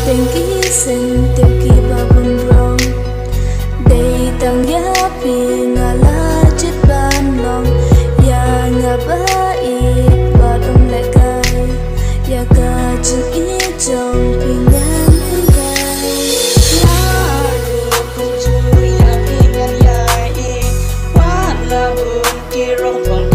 Tình ký sinh tiêu kỳ bà buồn rong đầy tầng giá vì ngà lá chết ban lòng ya ngà ba ít bà đông lại cay ya cả chừng ít trong vì ngàn hương cay la lu cùng chui ya vì ngàn ya ít quá là buồn kỳ rong